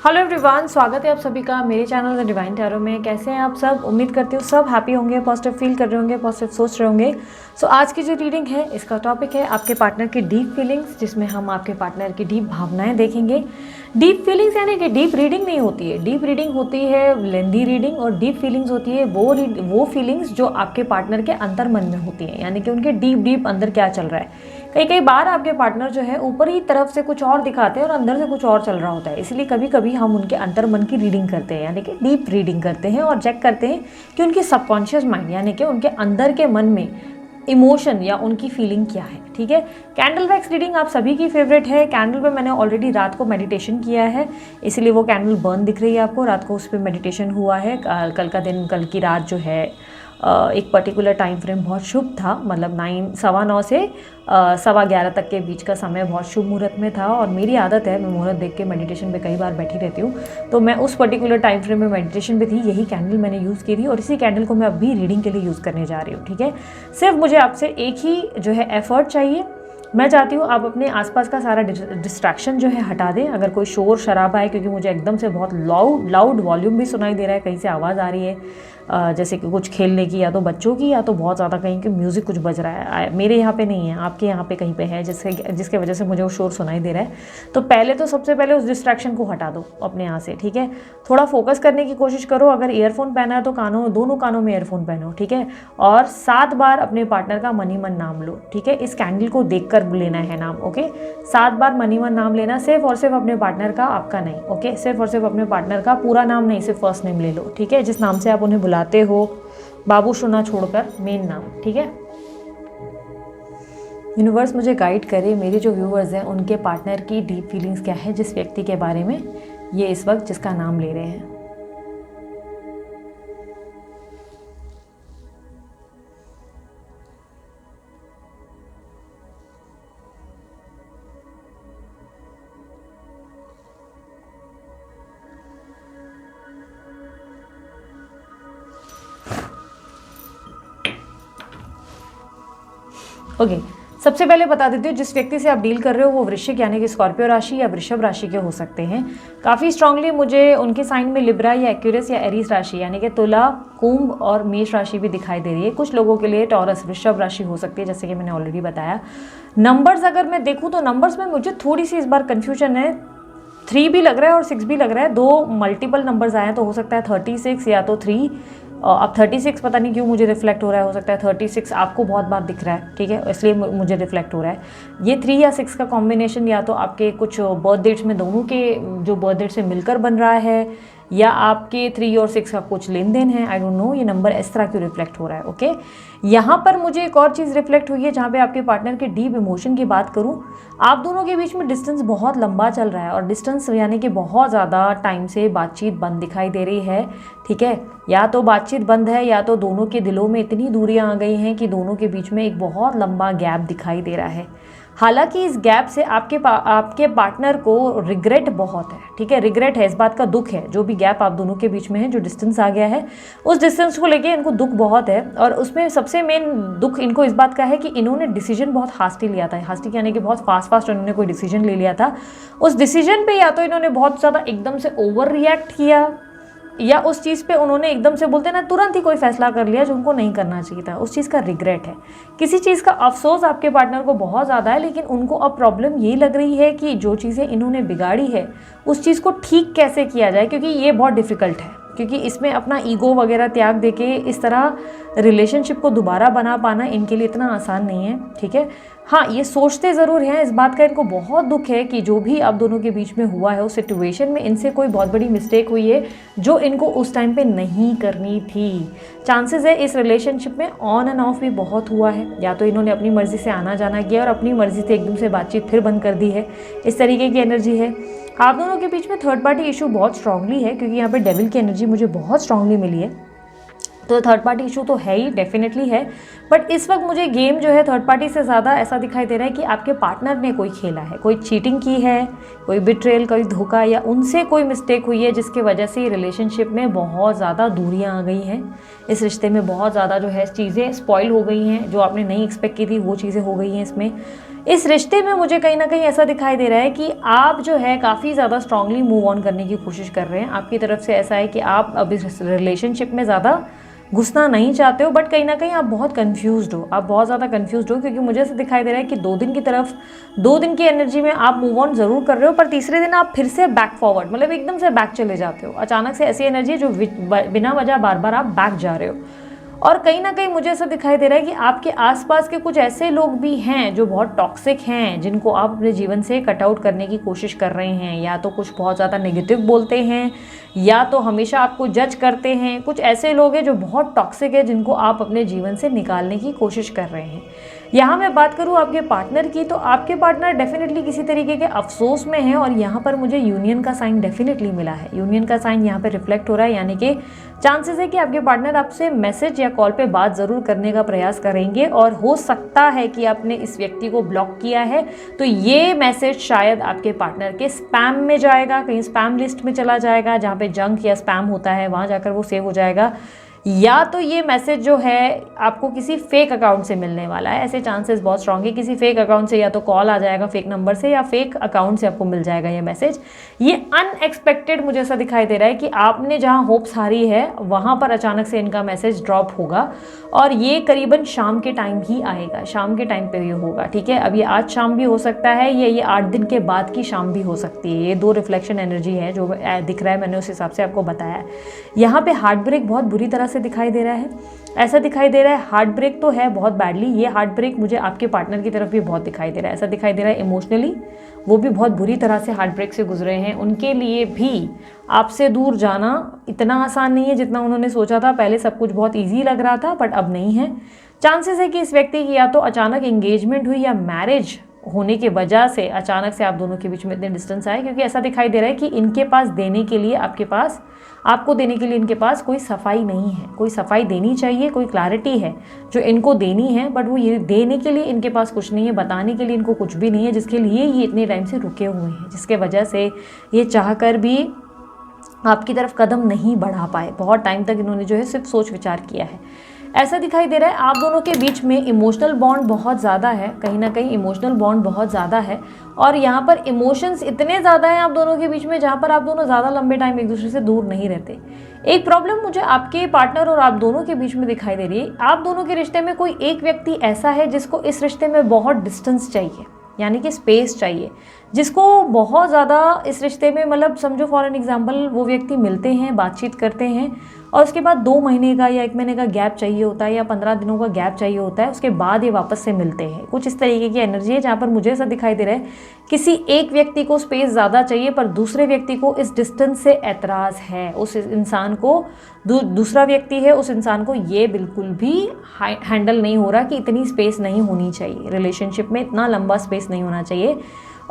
Hello everyone, स्वागत है आप सभी का मेरे चैनल द डिवाइन टैरो में। कैसे हैं आप सब? उम्मीद करती हूँ सब हैप्पी होंगे, पॉजिटिव फील कर रहे होंगे, पॉजिटिव सोच रहे होंगे। सो आज की जो रीडिंग है इसका टॉपिक है आपके पार्टनर की डीप फीलिंग्स, जिसमें हम आपके पार्टनर की डीप भावनाएं देखेंगे। डीप फीलिंग्स यानी कि डीप रीडिंग नहीं होती है, डीप रीडिंग होती है लेंदी रीडिंग, और डीप फीलिंग्स होती है वो फीलिंग्स जो आपके पार्टनर के अंतर मन में होती हैं, यानी कि उनके डीप अंदर क्या चल रहा है। कई बार आपके पार्टनर जो है ऊपर ही तरफ से कुछ और दिखाते हैं और अंदर से कुछ और चल रहा होता है। इसलिए कभी कभी हम उनके अंतर मन की रीडिंग करते हैं, यानी कि डीप रीडिंग करते हैं और चेक करते हैं कि उनके सबकॉन्शियस माइंड यानी कि उनके अंदर के मन में इमोशन या उनकी फीलिंग क्या है। ठीक है, कैंडल वैक्स रीडिंग आप सभी की फेवरेट है। कैंडल पे मैंने ऑलरेडी रात को मेडिटेशन किया है, इसलिए वो कैंडल बर्न दिख रही है आपको। रात को उस पर मेडिटेशन हुआ है। कल का दिन, कल की रात जो है एक पर्टिकुलर टाइम फ्रेम बहुत शुभ था, मतलब 9:15 से 11:15 तक के बीच का समय बहुत शुभ मुहूर्त में था। और मेरी आदत है, मैं मुहूर्त देख के मेडिटेशन पे कई बार बैठी रहती हूँ, तो मैं उस पर्टिकुलर टाइम फ्रेम में मेडिटेशन पे थी। यही कैंडल मैंने यूज़ की थी और इसी कैंडल को मैं अभी रीडिंग के लिए यूज़ करने जा रही हूँ। ठीक है, सिर्फ मुझे आपसे एक ही जो है एफर्ट चाहिए। मैं चाहती हूँ आप अपने आसपास का सारा डिस्ट्रैक्शन जो है हटा दें। अगर कोई शोर शराबा है, क्योंकि मुझे एकदम से बहुत लाउड वॉल्यूम भी सुनाई दे रहा है, कहीं से आवाज़ आ रही है, जैसे कि कुछ खेलने की, या तो बच्चों की, या तो बहुत ज़्यादा कहीं के म्यूज़िक कुछ बज रहा है। मेरे यहाँ पे नहीं है, आपके यहाँ पे कहीं पे है जिसके वजह से मुझे वो शोर सुनाई दे रहा है। तो पहले तो सबसे पहले उस डिस्ट्रैक्शन को हटा दो अपने यहाँ से। ठीक है, थोड़ा फोकस करने की कोशिश करो। अगर ईयरफोन पहना है तो दोनों कानों में ईयरफोन पहनो। ठीक है, और 7 बार अपने पार्टनर का मन ही मन नाम लो। ठीक है, इस कैंडल को देख कर लेना है नाम। ओके, 7 बार मन ही मन नाम लेना, सिर्फ और सिर्फ अपने पार्टनर का, आपका नहीं। ओके, सिर्फ और सिर्फ अपने पार्टनर का, पूरा नाम नहीं, सिर्फ फर्स्ट नेम ले लो। ठीक है, जिस नाम से आप उन्हें बुलाते हो, बाबू शोना छोड़कर मेन नाम। ठीक है, यूनिवर्स मुझे गाइड करे, मेरे जो व्यूवर्स हैं उनके पार्टनर की डीप फीलिंग्स क्या है, जिस व्यक्ति के बारे में ये इस वक्त जिसका नाम ले रहे हैं। ओके, सबसे पहले बता देती हूँ, जिस व्यक्ति से आप डील कर रहे हो वो वृश्चिक यानी कि स्कॉर्पियो राशि या वृषभ राशि के हो सकते हैं। काफ़ी स्ट्रांगली मुझे उनके साइन में लिब्रा या एक्यूरियस या एरीज राशि यानी कि तुला, कुंभ और मेष राशि भी दिखाई दे रही है। कुछ लोगों के लिए टॉरस वृषभ राशि हो सकती है, जैसे कि मैंने ऑलरेडी बताया। नंबर्स अगर मैं देखूँ तो नंबर्स में मुझे थोड़ी सी इस बार कन्फ्यूजन है। 3 भी लग रहा है और 6 भी लग रहा है, 2 मल्टीपल नंबर्स आए हैं, तो हो सकता है 36 या तो 3। अब 36 पता नहीं क्यों मुझे रिफ्लेक्ट हो रहा है, हो सकता है 36 आपको बहुत बार दिख रहा है। ठीक है, इसलिए मुझे रिफ्लेक्ट हो रहा है। ये 3 या 6 का कॉम्बिनेशन या तो आपके कुछ बर्थ डेट्स में दोनों के जो बर्थ डेट से मिलकर बन रहा है, या आपके 3 और 6 का कुछ लेन देन है। आई डोंट नो ये नंबर इस तरह क्यों रिफ्लेक्ट हो रहा है। ओके, यहाँ पर मुझे एक और चीज़ रिफ्लेक्ट हुई है, जहाँ पे आपके पार्टनर के डीप इमोशन की बात करूँ, आप दोनों के बीच में डिस्टेंस बहुत लंबा चल रहा है, और डिस्टेंस यानी कि बहुत ज़्यादा टाइम से बातचीत बंद दिखाई दे रही है। ठीक है, या तो बातचीत बंद है, या तो दोनों के दिलों में इतनी दूरियां आ गई हैं कि दोनों के बीच में एक बहुत लंबा गैप दिखाई दे रहा है। हालांकि इस गैप से आपके पार्टनर को रिग्रेट बहुत है। ठीक है, रिग्रेट है, इस बात का दुख है। जो भी गैप आप दोनों के बीच में है, जो डिस्टेंस आ गया है, उस डिस्टेंस को लेके इनको दुख बहुत है। और उसमें सबसे मेन दुख इनको इस बात का है कि इन्होंने डिसीजन बहुत हास्टी लिया था। हास्टी यानी कि बहुत फास्ट इन्होंने कोई डिसीजन ले लिया था। उस डिसीजन पे या तो इन्होंने बहुत ज़्यादा एकदम से ओवर रिएक्ट किया, या उस चीज़ पे उन्होंने एकदम से बोलते ना तुरंत ही कोई फैसला कर लिया जो उनको नहीं करना चाहिए था। उस चीज़ का रिग्रेट है, किसी चीज़ का अफसोस आपके पार्टनर को बहुत ज़्यादा है। लेकिन उनको अब प्रॉब्लम यही लग रही है कि जो चीज़ें इन्होंने बिगाड़ी है उस चीज़ को ठीक कैसे किया जाए, क्योंकि ये बहुत डिफ़िकल्ट है। क्योंकि इसमें अपना ईगो वगैरह त्याग देके इस तरह रिलेशनशिप को दोबारा बना पाना इनके लिए इतना आसान नहीं है। ठीक है, हाँ, ये सोचते ज़रूर हैं, इस बात का इनको बहुत दुख है कि जो भी आप दोनों के बीच में हुआ है उस सिचुएशन में इनसे कोई बहुत बड़ी मिस्टेक हुई है जो इनको उस टाइम पे नहीं करनी थी। चांसेस है इस रिलेशनशिप में ऑन एंड ऑफ भी बहुत हुआ है, या तो इन्होंने अपनी मर्ज़ी से आना जाना किया और अपनी मर्ज़ी से एकदम से बातचीत फिर बंद कर दी है। इस तरीके की एनर्जी है। आप दोनों के बीच में थर्ड पार्टी इशू बहुत स्ट्रांगली है, क्योंकि यहाँ पे डेविल की एनर्जी मुझे बहुत स्ट्रांगली मिली है। तो थर्ड पार्टी इशू तो है ही, डेफिनेटली है। बट इस वक्त मुझे गेम जो है थर्ड पार्टी से ज़्यादा ऐसा दिखाई दे रहा है कि आपके पार्टनर ने कोई खेला है, कोई चीटिंग की है, कोई बिट्रेल, कोई धोखा, या उनसे कोई मिस्टेक हुई है जिसकी वजह से रिलेशनशिप में बहुत ज़्यादा दूरियां आ गई हैं। इस रिश्ते में बहुत ज़्यादा जो है चीज़ें स्पॉइल हो गई हैं, जो आपने नहीं एक्सपेक्ट की थी वो चीज़ें हो गई हैं इसमें। इस रिश्ते में मुझे कहीं ना कहीं ऐसा दिखाई दे रहा है कि आप जो है काफ़ी ज़्यादा स्ट्रांगली मूव ऑन करने की कोशिश कर रहे हैं। आपकी तरफ से ऐसा है कि आप अब इस रिलेशनशिप में ज़्यादा घुसना नहीं चाहते हो, बट कहीं ना कहीं आप बहुत कंफ्यूज्ड हो, आप बहुत ज़्यादा कंफ्यूज्ड हो, क्योंकि मुझे ऐसा दिखाई दे रहा है कि 2 दिन की एनर्जी में आप मूव ऑन ज़रूर कर रहे हो, पर तीसरे दिन आप फिर से बैक फॉरवर्ड, मतलब एकदम से बैक चले जाते हो। अचानक से ऐसी एनर्जी है जो बिना वजह बार बार आप बैक जा रहे हो। और कहीं ना कहीं मुझे ऐसा दिखाई दे रहा है कि आपके आसपास के कुछ ऐसे लोग भी हैं जो बहुत टॉक्सिक हैं, जिनको आप अपने जीवन से कट आउट करने की कोशिश कर रहे हैं। या तो कुछ बहुत ज़्यादा नेगेटिव बोलते हैं, या तो हमेशा आपको जज करते हैं। कुछ ऐसे लोग हैं जो बहुत टॉक्सिक है, जिनको आप अपने जीवन से निकालने की कोशिश कर रहे हैं। यहाँ मैं बात करूँ आपके पार्टनर की, तो आपके पार्टनर डेफिनेटली किसी तरीके के अफसोस में है, और यहाँ पर मुझे यूनियन का साइन डेफिनेटली मिला है। यूनियन का साइन यहाँ पे रिफ्लेक्ट हो रहा है, यानी कि चांसेस है कि आपके पार्टनर आपसे मैसेज या कॉल पे बात ज़रूर करने का प्रयास करेंगे, और हो सकता है कि आपने इस व्यक्ति को ब्लॉक किया है तो ये मैसेज शायद आपके पार्टनर के स्पैम में जाएगा, कहीं स्पैम लिस्ट में चला जाएगा, जहाँ पे जंक या स्पैम होता है वहाँ जाकर वो सेव हो जाएगा। या तो ये मैसेज जो है आपको किसी फेक अकाउंट से मिलने वाला है, ऐसे चांसेस बहुत स्ट्रांग है। किसी फेक अकाउंट से या तो कॉल आ जाएगा फेक नंबर से, या फेक अकाउंट से आपको मिल जाएगा ये मैसेज। ये अनएक्सपेक्टेड मुझे ऐसा दिखाई दे रहा है कि आपने जहां होप्स हारी है वहां पर अचानक से इनका मैसेज ड्रॉप होगा, और ये करीबन शाम के टाइम ही आएगा, शाम के टाइम पे ये होगा। ठीक है, अब ये आज शाम भी हो सकता है, ये 8 दिन के बाद की शाम भी हो सकती है। ये 2 रिफ्लेक्शन एनर्जी है जो दिख रहा है, मैंने उस हिसाब से आपको बताया। यहाँ पे हार्ट ब्रेक बहुत बुरी तरह से दिखाई दे रहा है, ऐसा दिखाई दे रहा है। हार्ट ब्रेक तो है बहुत बैडली, ये हार्ट ब्रेक मुझे आपके पार्टनर की तरफ भी बहुत दिखाई दे रहा है। ऐसा दिखाई दे रहा है इमोशनली वो भी बहुत बुरी तरह से हार्ट ब्रेक से गुजरे हैं। उनके लिए भी आपसे दूर जाना इतना आसान नहीं है जितना उन्होंने सोचा था। पहले सब कुछ बहुत ईजी लग रहा था, बट अब नहीं है। चांसेस है कि इस व्यक्ति की या तो अचानक एंगेजमेंट हुई, या मैरिज होने की वजह से अचानक से आप दोनों के बीच में इतने डिस्टेंस आए, क्योंकि ऐसा दिखाई दे रहा है कि इनके पास देने के लिए आपको देने के लिए इनके पास कोई सफाई नहीं है। कोई सफाई देनी चाहिए, कोई क्लैरिटी है जो इनको देनी है, बट वो ये देने के लिए इनके पास कुछ नहीं है, बताने के लिए इनको कुछ भी नहीं है, जिसके लिए ये इतने टाइम से रुके हुए हैं, जिसके वजह से ये चाहकर भी आपकी तरफ कदम नहीं बढ़ा पाए। बहुत टाइम तक इन्होंने जो है सिर्फ सोच विचार किया है। ऐसा दिखाई दे रहा है आप दोनों के बीच में इमोशनल बॉन्ड बहुत ज़्यादा है, कहीं ना कहीं इमोशनल बॉन्ड बहुत ज़्यादा है, और यहाँ पर इमोशंस इतने ज़्यादा हैं आप दोनों के बीच में, जहाँ पर आप दोनों ज़्यादा लंबे टाइम एक दूसरे से दूर नहीं रहते। एक प्रॉब्लम मुझे आपके पार्टनर और आप दोनों के बीच में दिखाई दे रही है। आप दोनों के रिश्ते में कोई एक व्यक्ति ऐसा है जिसको इस रिश्ते में बहुत डिस्टेंस चाहिए, यानी कि स्पेस चाहिए, जिसको बहुत ज़्यादा इस रिश्ते में, मतलब समझो फॉर एन एग्जांपल, वो व्यक्ति मिलते हैं, बातचीत करते हैं, और उसके बाद 2 महीने का या 1 महीने का गैप चाहिए होता है, या 15 दिनों का गैप चाहिए होता है, उसके बाद ये वापस से मिलते हैं। कुछ इस तरीके की एनर्जी है जहाँ पर मुझे ऐसा दिखाई दे रहा है किसी एक व्यक्ति को स्पेस ज़्यादा चाहिए, पर दूसरे व्यक्ति को इस डिस्टेंस से एतराज़ है। उस इंसान को दूसरा व्यक्ति है, उस इंसान को ये बिल्कुल भी हैंडल नहीं हो रहा कि इतनी स्पेस नहीं होनी चाहिए, रिलेशनशिप में इतना लंबा स्पेस नहीं होना चाहिए।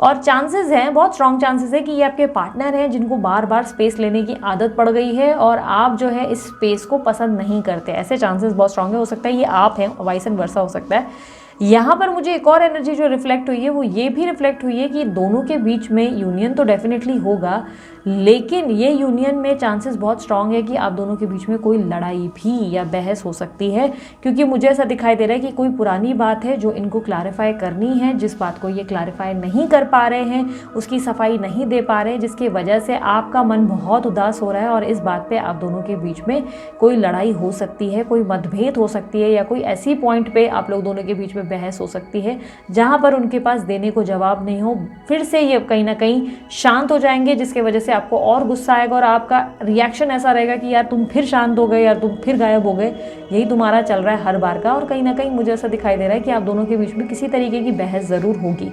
और चांसेस हैं, बहुत स्ट्रॉन्ग चांसेस है कि ये आपके पार्टनर हैं जिनको बार बार स्पेस लेने की आदत पड़ गई है, और आप जो है इस स्पेस को पसंद नहीं करते। ऐसे चांसेस बहुत स्ट्रॉन्ग है, हो सकता है ये आप हैं, वाइस एंड वर्सा हो सकता है। यहाँ पर मुझे एक और एनर्जी जो रिफ्लेक्ट हुई है वो ये भी रिफ्लेक्ट हुई है कि दोनों के बीच में यूनियन तो डेफिनेटली होगा, लेकिन ये यूनियन में चांसेस बहुत स्ट्रांग है कि आप दोनों के बीच में कोई लड़ाई भी या बहस हो सकती है, क्योंकि मुझे ऐसा दिखाई दे रहा है कि कोई पुरानी बात है जो इनको क्लैरिफाई करनी है, जिस बात को ये क्लैरिफाई नहीं कर पा रहे हैं, उसकी सफाई नहीं दे पा रहे हैं, जिसकी वजह से आपका मन बहुत उदास हो रहा है, और इस बात पे आप दोनों के बीच में कोई लड़ाई हो सकती है, कोई मतभेद हो सकती है, या कोई ऐसी पॉइंट पे आप लोग दोनों के बीच में बहस हो सकती है जहाँ पर उनके पास देने को जवाब नहीं हो। फिर से ये कहीं ना कहीं शांत हो जाएंगे, जिसके वजह से आपको और गुस्सा आएगा, और आपका रिएक्शन ऐसा रहेगा कि यार तुम फिर शांत हो गए, यार तुम फिर गायब हो गए। यही तुम्हारा चल रहा है हर बार का, और कहीं ना कहीं मुझे ऐसा दिखाई दे रहा है कि आप दोनों के बीच में किसी तरीके की बहस ज़रूर होगी।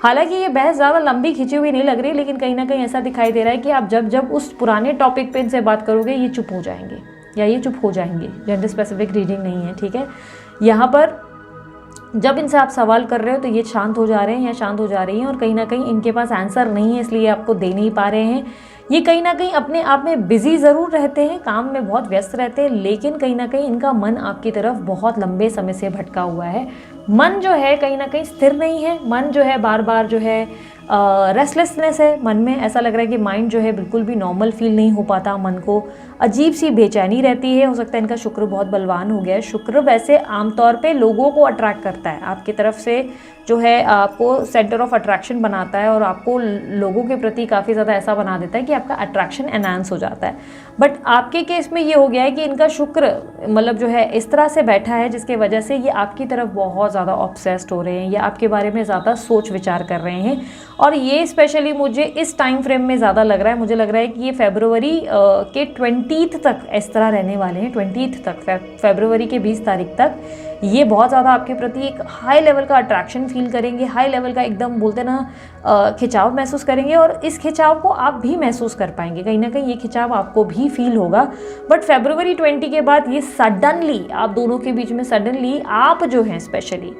हालांकि ये बहस ज़्यादा लंबी खिंची हुई नहीं लग रही, लेकिन कहीं ना कहीं ऐसा दिखाई दे रहा है कि आप जब उस पुराने टॉपिक पे इनसे बात करोगे ये चुप हो जाएंगे, या ये चुप हो जाएंगे। जेंडर स्पेसिफिक रीडिंग नहीं है, ठीक है। यहाँ पर जब इनसे आप सवाल कर रहे हो तो ये शांत हो जा रहे हैं या शांत हो जा रही हैं, और कहीं ना कहीं इनके पास आंसर नहीं है, इसलिए आपको दे नहीं पा रहे हैं। ये कहीं ना कहीं अपने आप में बिजी ज़रूर रहते हैं, काम में बहुत व्यस्त रहते हैं, लेकिन कहीं ना कहीं इनका मन आपकी तरफ बहुत लंबे समय से भटका हुआ है। मन जो है कहीं ना कहीं स्थिर नहीं है, मन जो है बार बार जो है रेस्टलेसनेस है मन में, ऐसा लग रहा है कि माइंड जो है बिल्कुल भी नॉर्मल फील नहीं हो पाता, मन को अजीब सी बेचैनी रहती है। हो सकता है इनका शुक्र बहुत बलवान हो गया है। शुक्र वैसे आमतौर पे लोगों को अट्रैक्ट करता है, आपकी तरफ से जो है आपको सेंटर ऑफ अट्रैक्शन बनाता है और आपको लोगों के प्रति काफ़ी ज़्यादा ऐसा बना देता है कि आपका अट्रैक्शन एनहांस हो जाता है। बट आपके केस में ये हो गया है कि इनका शुक्र मतलब जो है इस तरह से बैठा है जिसके वजह से ये आपकी तरफ बहुत ज़्यादा ऑब्सेस्ड हो रहे हैं या आपके बारे में ज़्यादा सोच विचार कर रहे हैं। और ये स्पेशली मुझे इस टाइम फ्रेम में ज़्यादा लग रहा है, मुझे लग रहा है कि ये फरवरी के 20 तक इस तरह रहने वाले हैं। 20 तक, फरवरी के 20 तारीख तक ये बहुत ज़्यादा आपके प्रति एक हाई लेवल का अट्रैक्शन फील करेंगे, हाई लेवल का एकदम बोलते ना खिंचाव महसूस करेंगे और इस खिंचाव को आप भी महसूस कर पाएंगे। कहीं ना कहीं ये खिंचाव आपको भी फील होगा। बट फरवरी 20 के बाद ये सडनली आप दोनों के बीच में सडनली आप जो हैं स्पेशली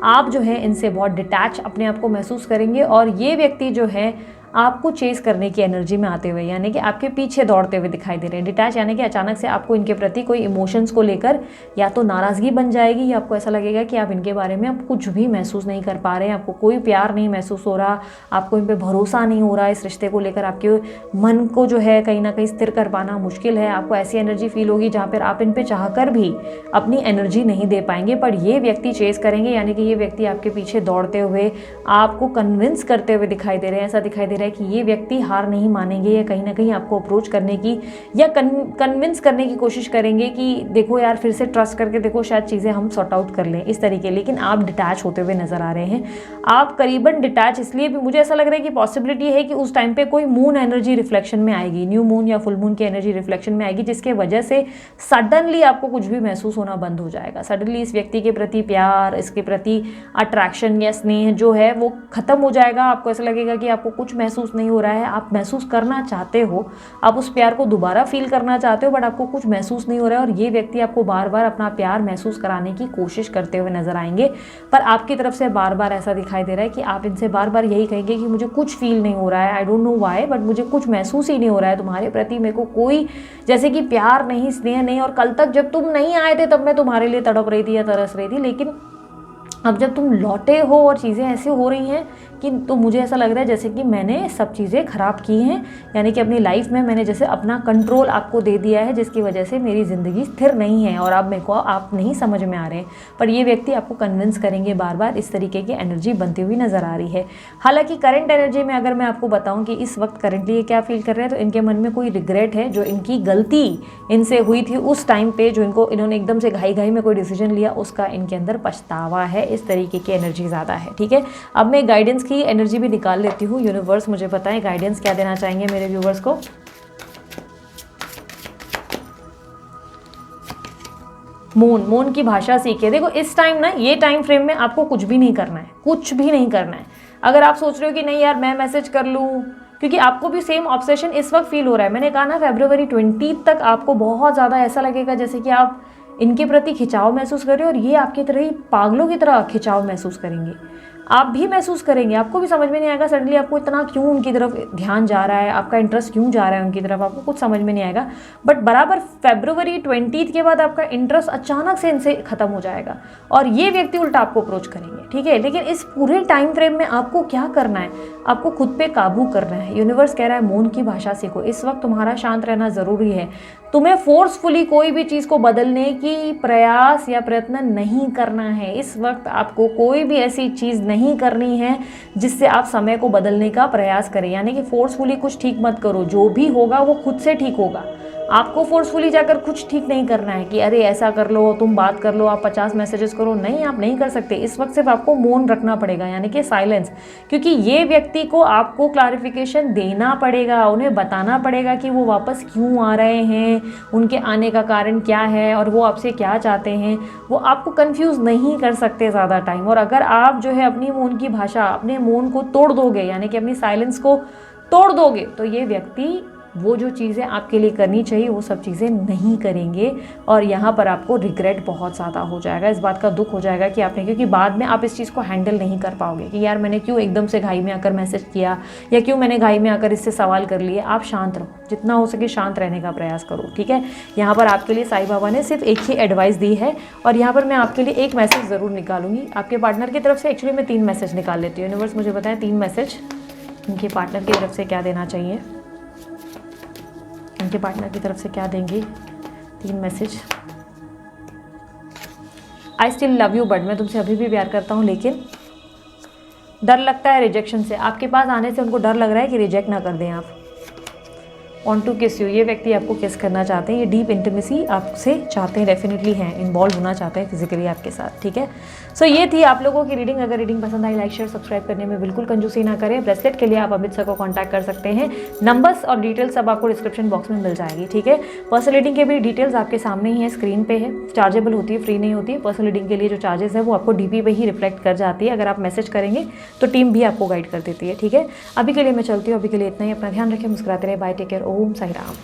आप जो है इनसे बहुत डिटैच अपने आप को महसूस करेंगे और ये व्यक्ति जो है आपको चेस करने की एनर्जी में आते हुए यानी कि आपके पीछे दौड़ते हुए दिखाई दे रहे हैं। डिटैच यानी कि अचानक से आपको इनके प्रति कोई इमोशंस को लेकर या तो नाराज़गी बन जाएगी या आपको ऐसा लगेगा कि आप इनके बारे में अब कुछ भी महसूस नहीं कर पा रहे हैं, आपको कोई प्यार नहीं महसूस हो रहा, आपको इन पर भरोसा नहीं हो रहा, इस रिश्ते को लेकर आपके मन को जो है कहीं ना कहीं स्थिर कर पाना मुश्किल है। आपको ऐसी एनर्जी फील होगी जहाँ पर आप इन पर चाह कर भी अपनी एनर्जी नहीं दे पाएंगे। पर ये व्यक्ति चेस करेंगे यानी कि ये व्यक्ति आपके पीछे दौड़ते हुए आपको कन्विंस करते हुए दिखाई दे रहे हैं। ऐसा दिखाई दे रहा है कि ये व्यक्ति हार नहीं मानेंगे या कहीं ना कहीं आपको अप्रोच करने की या कन्विंस करने की कोशिश करेंगे कि देखो यार फिर से ट्रस्ट करके देखो, शायद चीज़ें हम सॉर्ट आउट कर लें इस तरीके। लेकिन आप डिटैच होते हुए नजर आ रहे हैं। आप करीबन डिटैच इसलिए भी मुझे ऐसा लग रहा है कि पॉसिबिलिटी है कि उस टाइम पे कोई मून एनर्जी रिफ्लेक्शन में आएगी, न्यू मून या फुल मून की एनर्जी रिफ्लेक्शन में आएगी, जिसके वजह से सडनली आपको कुछ भी महसूस होना बंद हो जाएगा। सडनली इस व्यक्ति के प्रति प्यार, इसके प्रति अट्रैक्शन या स्नेह जो है वो खत्म हो जाएगा। आपको ऐसा लगेगा कि आपको कुछ महसूस नहीं हो रहा है, आप महसूस करना चाहते हो, आप उस प्यार को दोबारा फील करना चाहते हो, बट आपको कुछ महसूस नहीं हो रहा है और ये व्यक्ति आपको बार बार अपना प्यार महसूस कराने की कोशिश करते हुए नजर आएंगे। पर आपकी तरफ से बार बार ऐसा दिखाई दे रहा है कि आप इनसे बार बार यही कहेंगे कि मुझे कुछ फील नहीं हो रहा है, I don't know why, but मुझे कुछ महसूस ही नहीं हो रहा है तुम्हारे प्रति, मेरे को कोई जैसे कि प्यार नहीं, स्नेह नहीं। और कल तक जब तुम नहीं आए थे तब मैं तुम्हारे लिए तड़प रही थी या तरस रही थी, लेकिन अब जब तुम लौटे हो और चीज़ें ऐसी हो रही हैं कि तो मुझे ऐसा लग रहा है जैसे कि मैंने सब चीज़ें ख़राब की हैं, यानी कि अपनी लाइफ में मैंने जैसे अपना कंट्रोल आपको दे दिया है, जिसकी वजह से मेरी ज़िंदगी स्थिर नहीं है और अब मेरे को आप नहीं समझ में आ रहे हैं। पर ये व्यक्ति आपको कन्विंस करेंगे बार बार, इस तरीके की एनर्जी बनती हुई नज़र आ रही है। हालांकि करंट एनर्जी में अगर मैं आपको बताऊँ कि इस वक्त करंटली ये क्या फील कर रहे हैं, तो इनके मन में कोई रिग्रेट है, जो इनकी गलती इनसे हुई थी उस टाइम पर, जो इन्होंने एकदम से घाई घाई में कोई डिसीजन लिया, उसका इनके अंदर पछतावा है। इस तरीके की एनर्जी ज़्यादा है। ठीक है, अब मैं गाइडेंस की एनर्जी भी निकाल लेती हूँ। यूनिवर्स मुझे बताएं गाइडेंस क्या देना चाहेंगे मेरे व्यूवर्स को। मून की भाषा सीखिए। देखो इस टाइम ना, ये टाइम फ्रेम में आपको कुछ भी नहीं करना है, कुछ भी नहीं करना है। अगर आप सोच रहे हो कि नहीं यार मैं मैसेज कर लूँ, क्योंकि आपको भी सेम ऑब्सेशन इस वक्त फील हो रहा है। मैंने कहा ना फरवरी 20 तक आपको बहुत ज़्यादा ऐसा लगेगा जैसे कि आप इनके प्रति खिंचाव महसूस कर रहे हो और ये आपकी तरह ही पागलों की तरह खिंचाव महसूस करेंगे। आप भी महसूस करेंगे, आपको भी समझ में नहीं आएगा सडनली आपको इतना क्यों उनकी तरफ ध्यान जा रहा है, आपका इंटरेस्ट क्यों जा रहा है उनकी तरफ, आपको कुछ समझ में नहीं आएगा। बट बराबर फरवरी 20 के बाद आपका इंटरेस्ट अचानक से इनसे खत्म हो जाएगा और ये व्यक्ति उल्टा आपको अप्रोच करेंगे। ठीक है, लेकिन इस पूरे टाइम फ्रेम में आपको क्या करना है, आपको खुद पे काबू करना है। यूनिवर्स कह रहा है मौन की भाषा सीखो। इस वक्त तुम्हारा शांत रहना ज़रूरी है। तुम्हें फोर्सफुली कोई भी चीज़ को बदलने की प्रयास या प्रयत्न नहीं करना है। इस वक्त आपको कोई भी ऐसी चीज़ नहीं करनी है जिससे आप समय को बदलने का प्रयास करें, यानी कि फोर्सफुली कुछ ठीक मत करो। जो भी होगा वो खुद से ठीक होगा। आपको फोर्सफुली जाकर कुछ ठीक नहीं करना है कि अरे ऐसा कर लो, तुम बात कर लो, आप 50 मैसेजेस करो। नहीं, आप नहीं कर सकते। इस वक्त सिर्फ आपको मौन रखना पड़ेगा, यानी कि साइलेंस, क्योंकि ये व्यक्ति को आपको क्लैरिफिकेशन देना पड़ेगा, उन्हें बताना पड़ेगा कि वो वापस क्यों आ रहे हैं, उनके आने का कारण क्या है और वो आपसे क्या चाहते हैं। वो आपको कंफ्यूज नहीं कर सकते ज़्यादा टाइम। और अगर आप जो है अपनी मौन की भाषा, अपने मौन को तोड़ दोगे, यानी कि अपनी साइलेंस को तोड़ दोगे, तो ये व्यक्ति वो जो चीज़ें आपके लिए करनी चाहिए वो सब चीज़ें नहीं करेंगे और यहाँ पर आपको रिग्रेट बहुत ज़्यादा हो जाएगा। इस बात का दुख हो जाएगा कि आपने, क्योंकि बाद में आप इस चीज़ को हैंडल नहीं कर पाओगे कि यार मैंने क्यों एकदम से घाई में आकर मैसेज किया या क्यों मैंने घाई में आकर इससे सवाल कर लिए। आप शांत रहो, जितना हो सके शांत रहने का प्रयास करो। ठीक है, यहाँ पर आपके लिए साईं बाबा ने सिर्फ एक ही एडवाइस दी है और यहाँ पर मैं आपके लिए एक मैसेज ज़रूर निकालूंगी। आपके पार्टनर की तरफ से एक्चुअली मैं 3 मैसेज निकाल लेती हूँ। यूनिवर्स मुझे बताएं 3 मैसेज इनके पार्टनर की तरफ से क्या देना चाहिए, इनके पार्टनर की तरफ से क्या देंगे 3 message. I still love you but मैं तुमसे अभी भी प्यार करता हूँ, लेकिन डर लगता है रिजेक्शन से। आपके पास आने से उनको डर लग रहा है कि रिजेक्ट ना कर दें आप। वांट टू किस यू, ये व्यक्ति आपको किस करना चाहते हैं, ये डीप इंटीमेसी आपसे चाहते हैं, डेफिनेटली हैं, इन्वॉल्व होना चाहते हैं फिजिकली आपके साथ, ठीक है। सो ये थी आप लोगों की रीडिंग। अगर रीडिंग पसंद आई, लाइक शेयर सब्सक्राइब करने में बिल्कुल कंजूसी ना करें। ब्रेसलेट के लिए आप अमित सर को कॉन्टैक्ट कर सकते हैं। नंबर्स और डिटेल्स सब आपको डिस्क्रिप्शन बॉक्स में मिल जाएगी, ठीक है। पर्सनल रीडिंग के भी डिटेल्स आपके सामने ही है, स्क्रीन पे है। चार्जेबल होती है, फ्री नहीं होती है। पर्सनल रीडिंग के लिए जो चार्जेस है वो आपको डीपी पे ही रिफ्लेक्ट कर जाती है। अगर आप मैसेज करेंगे तो टीम भी आपको गाइड कर देती है, ठीक है। अभी के लिए मैं चलती हूँ, अभी के लिए इतना ही। अपना ध्यान रखें, मुस्कुराते रहे, बाय, टेक केयर, ओम साई राम।